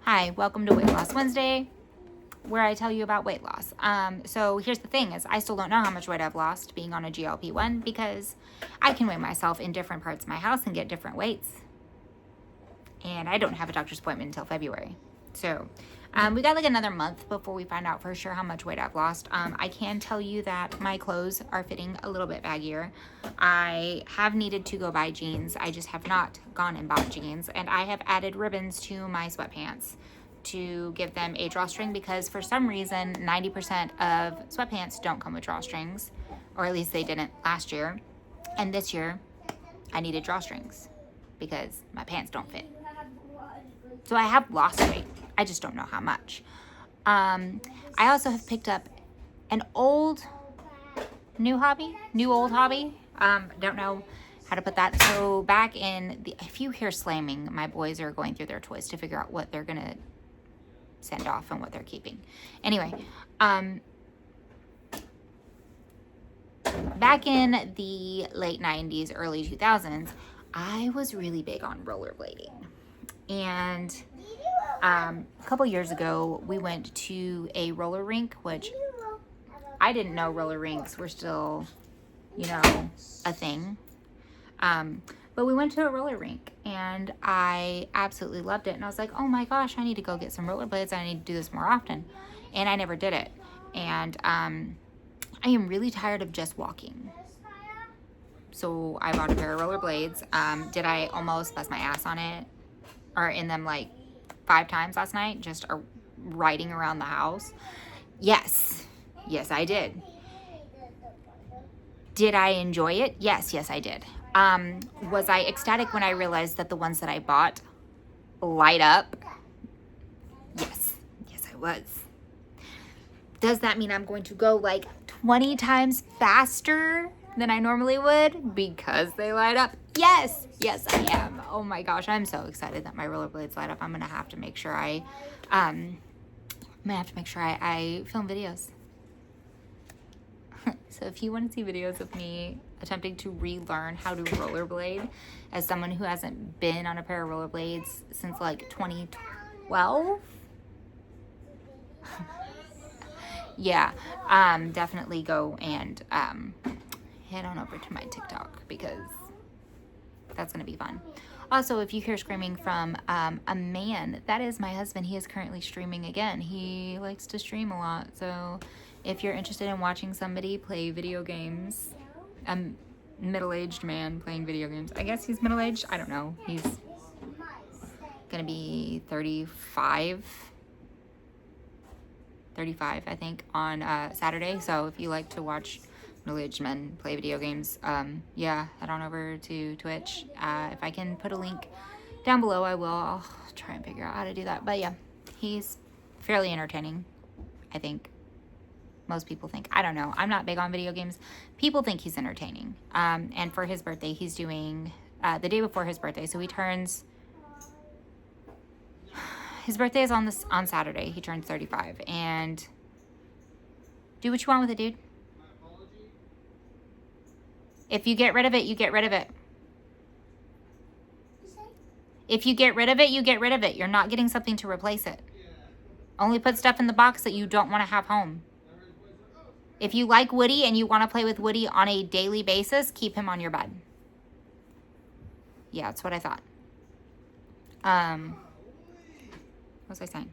Hi, welcome to Weight Loss Wednesday, where I tell you about weight loss. So here's the thing is I still don't know how much weight I've lost being on a GLP-1 because I can weigh myself in different parts of my house and get different weights. And I don't have a doctor's appointment until February. So we got like another month before we find out for sure how much weight I've lost. I can tell you that my clothes are fitting a little bit baggier. I have needed to go buy jeans. I just have not gone and bought jeans. And I have added ribbons to my sweatpants to give them a drawstring because for some reason 90% of sweatpants don't come with drawstrings, or at least they didn't last year. And this year I needed drawstrings because my pants don't fit. So I have lost weight. I just don't know how much. I also have picked up an old old hobby. Don't know how to put that. So back if you hear slamming, my boys are going through their toys to figure out what they're going to send off and what they're keeping. Anyway, back in the late 90s, early 2000s, I was really big on rollerblading. And a couple years ago, we went to a roller rink, which I didn't know roller rinks were still, a thing. But we went to a roller rink and I absolutely loved it. And I was like, oh my gosh, I need to go get some rollerblades. I need to do this more often. And I never did it. And I am really tired of just walking. So I bought a pair of rollerblades. Did I almost bust my ass on it? Or in them like 5 times last night, just riding around the house? Yes, I did. Did I enjoy it? Yes, I did. Was I ecstatic when I realized that the ones that I bought light up? Yes, I was. Does that mean I'm going to go like 20 times faster than I normally would because they light up? Yes, I am. Oh my gosh, I'm so excited that my rollerblades light up. I'm gonna have to make sure I film videos. So if you want to see videos of me attempting to relearn how to rollerblade as someone who hasn't been on a pair of rollerblades since like 2012, yeah, definitely go and head on over to my TikTok because that's going to be fun. Also, if you hear screaming from a man, that is my husband. He is currently streaming again. He likes to stream a lot. So if you're interested in watching somebody play video games, a middle-aged man playing video games. I guess he's middle-aged. I don't know. He's going to be 35, I think, on Saturday. So if you like to watch middle-aged men play video games, head on over to Twitch. If I can put a link down below, I will. I'll try and figure out how to do that. But yeah, he's fairly entertaining, I think. Most people think. I don't know. I'm not big on video games. People think he's entertaining. And for his birthday, he's doing the day before his birthday. So his birthday is on Saturday. He turns 35. And do what you want with it, dude. If you get rid of it, you get rid of it. If you get rid of it, you get rid of it. You're not getting something to replace it. Only put stuff in the box that you don't want to have home. If you like Woody and you want to play with Woody on a daily basis, keep him on your bed. Yeah, that's what I thought. What was I saying?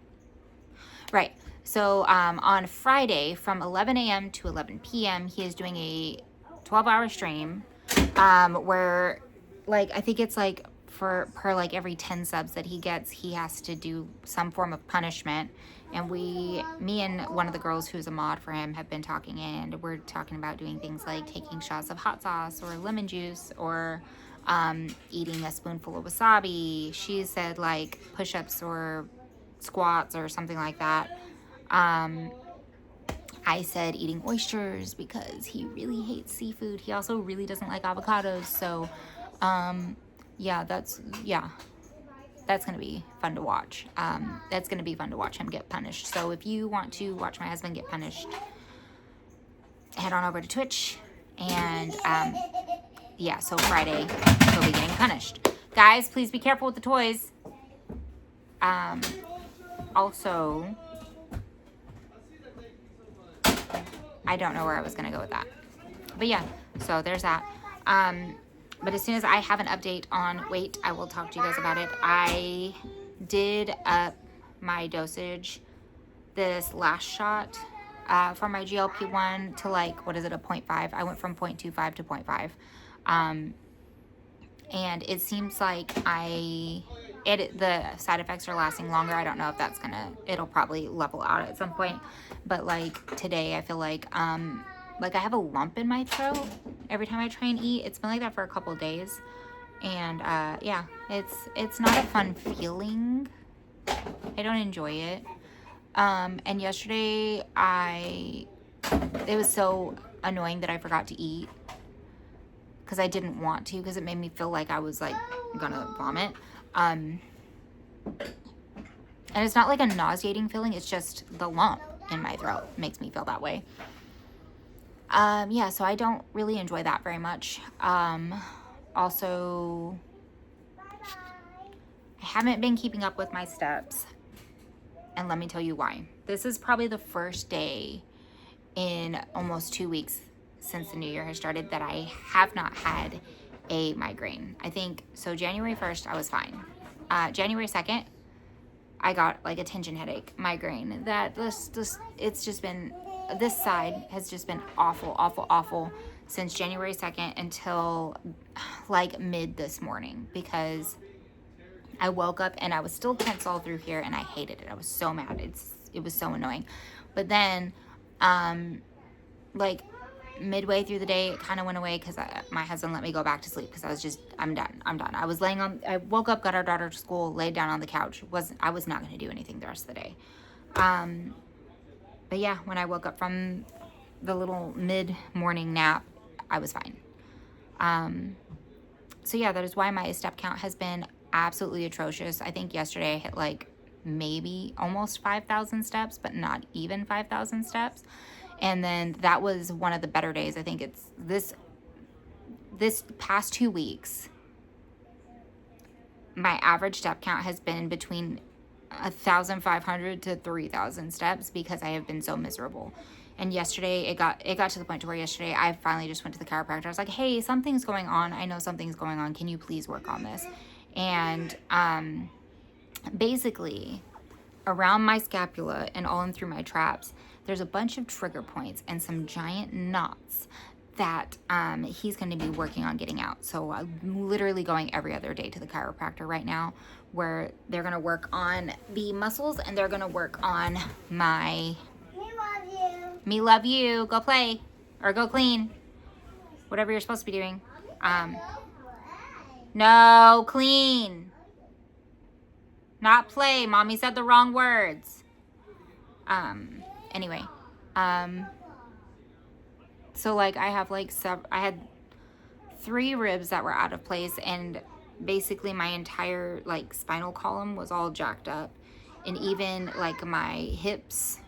Right. So on Friday from 11 a.m. to 11 p.m., he is doing a 12-hour stream where, like, I think it's like per like every 10 subs that he gets, he has to do some form of punishment. And me and one of the girls who's a mod for him have been talking, and we're talking about doing things like taking shots of hot sauce or lemon juice or eating a spoonful of wasabi. She said like push-ups or squats or something like that. I said eating oysters because he really hates seafood. He also really doesn't like avocados. So, that's going to be fun to watch. That's going to be fun to watch him get punished. So if you want to watch my husband get punished, head on over to Twitch. And, so Friday, he'll be getting punished. Guys, please be careful with the toys. also, I don't know where I was going to go with that. But yeah, so there's that. But as soon as I have an update on weight, I will talk to you guys about it. I did up my dosage this last shot for my GLP-1 to like, what is it, a 0.5? I went from 0.25 to 0.5. And it seems like the side effects are lasting longer. I don't know if that's it'll probably level out at some point. But like today, I feel like I have a lump in my throat every time I try and eat. It's been like that for a couple of days. And yeah, it's not a fun feeling. I don't enjoy it. And yesterday it was so annoying that I forgot to eat because I didn't want to, because it made me feel like I was like gonna vomit. And it's not like a nauseating feeling, it's just the lump in my throat makes me feel that way. Yeah, so I don't really enjoy that very much. Also, I haven't been keeping up with my steps, and let me tell you why. This is probably the first day in almost 2 weeks since the new year has started that I have not had a migraine. I think, so January 1st, I was fine. January 2nd, I got like a tension headache, migraine. It's just been, this side has just been awful since January 2nd until like mid this morning, because I woke up and I was still tense all through here and I hated it. I was so mad. It was so annoying. But then, like midway through the day, it kind of went away because my husband let me go back to sleep because I was just, I'm done. I woke up, got our daughter to school, laid down on the couch. I was not going to do anything the rest of the day. But yeah, when I woke up from the little mid-morning nap, I was fine. So yeah, that is why my step count has been absolutely atrocious. I think yesterday I hit like maybe almost 5,000 steps, but not even 5,000 steps. And then that was one of the better days. I think it's this past 2 weeks, my average step count has been between 1,500 to 3,000 steps because I have been so miserable. And yesterday it got to the point to where yesterday I finally just went to the chiropractor. I was like, hey, something's going on. I know something's going on. Can you please work on this? And basically around my scapula and all in through my traps, there's a bunch of trigger points and some giant knots that he's going to be working on getting out. So I'm literally going every other day to the chiropractor right now, where they're going to work on the muscles and they're going to work on my... Me love you. Go play or go clean. Whatever you're supposed to be doing. No, clean. Not play. Mommy said the wrong words. Anyway. So like I had 3 ribs that were out of place, and basically my entire like spinal column was all jacked up, and even like my hips,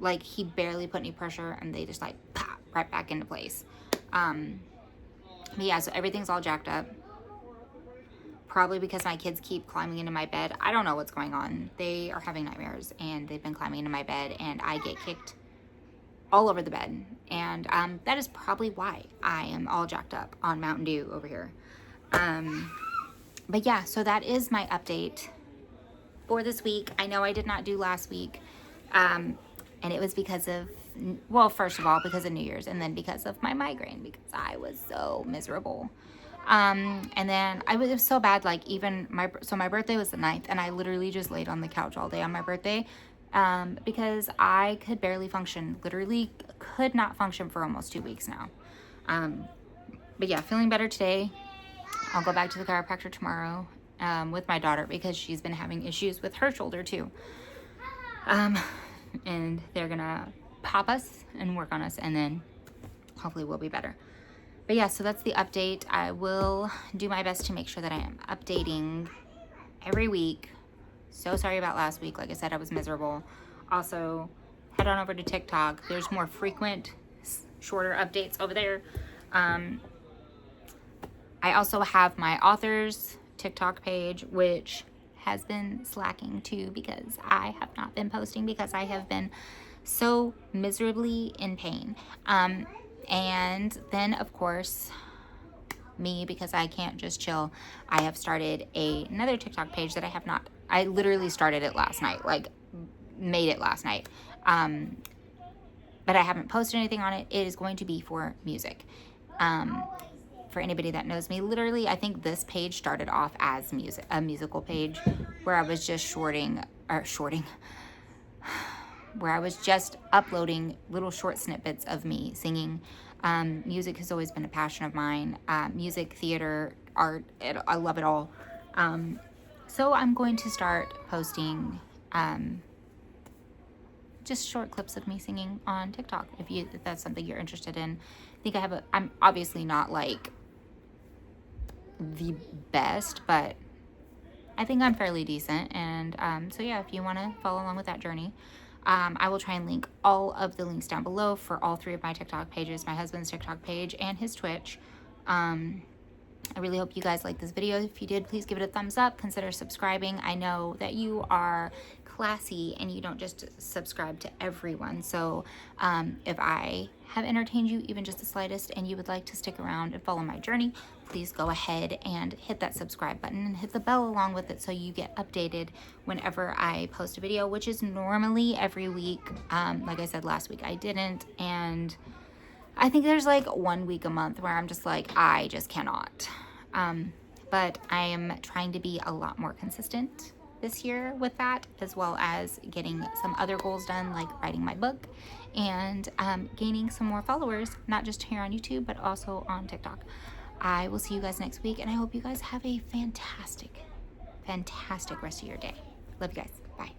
like he barely put any pressure and they just like pop right back into place. But yeah, so everything's all jacked up. Probably because my kids keep climbing into my bed. I don't know what's going on. They are having nightmares and they've been climbing into my bed, and I get kicked all over the bed. And that is probably why I am all jacked up on Mountain Dew over here. But yeah, so that is my update for this week. I know I did not do last week. And it was because of, well, first of all, because of New Year's, and then because of my migraine, because I was so miserable. And then it was so bad, like even my birthday was the 9th, and I literally just laid on the couch all day on my birthday, because I could barely function, literally could not function for almost 2 weeks now. But yeah, feeling better today. I'll go back to the chiropractor tomorrow, with my daughter, because she's been having issues with her shoulder too. And they're gonna pop us and work on us, and then hopefully we'll be better. But yeah, so that's the update. I will do my best to make sure that I am updating every week. So sorry about last week. Like I said, I was miserable. Also, head on over to TikTok. There's more frequent, shorter updates over there. I also have my author's TikTok page, which has been slacking too, because I have not been posting because I have been so miserably in pain. And then, of course, me, because I can't just chill, I have started another TikTok page that I literally started it last night, like made it last night. But I haven't posted anything on it. It is going to be for music. For anybody that knows me, literally, I think this page started off as a musical page where I was just where I was just uploading little short snippets of me singing. Music has always been a passion of mine. Music, theater, art, I love it all. So I'm going to start posting just short clips of me singing on TikTok, if that's something you're interested in. I think I'm obviously not like the best, but I think I'm fairly decent. And so yeah, if you want to follow along with that journey, I will try and link all of the links down below for all 3 of my TikTok pages, my husband's TikTok page and his Twitch. I really hope you guys liked this video. If you did, please give it a thumbs up. Consider subscribing. I know that you are classy and you don't just subscribe to everyone. So if I have entertained you even just the slightest and you would like to stick around and follow my journey, please go ahead and hit that subscribe button and hit the bell along with it so you get updated whenever I post a video, which is normally every week. Like I said, last week I didn't, and I think there's like 1 week a month where I'm just like, I just cannot. But I am trying to be a lot more consistent this year with that, as well as getting some other goals done, like writing my book and gaining some more followers, not just here on YouTube, but also on TikTok. I will see you guys next week, and I hope you guys have a fantastic, fantastic rest of your day. Love you guys. Bye.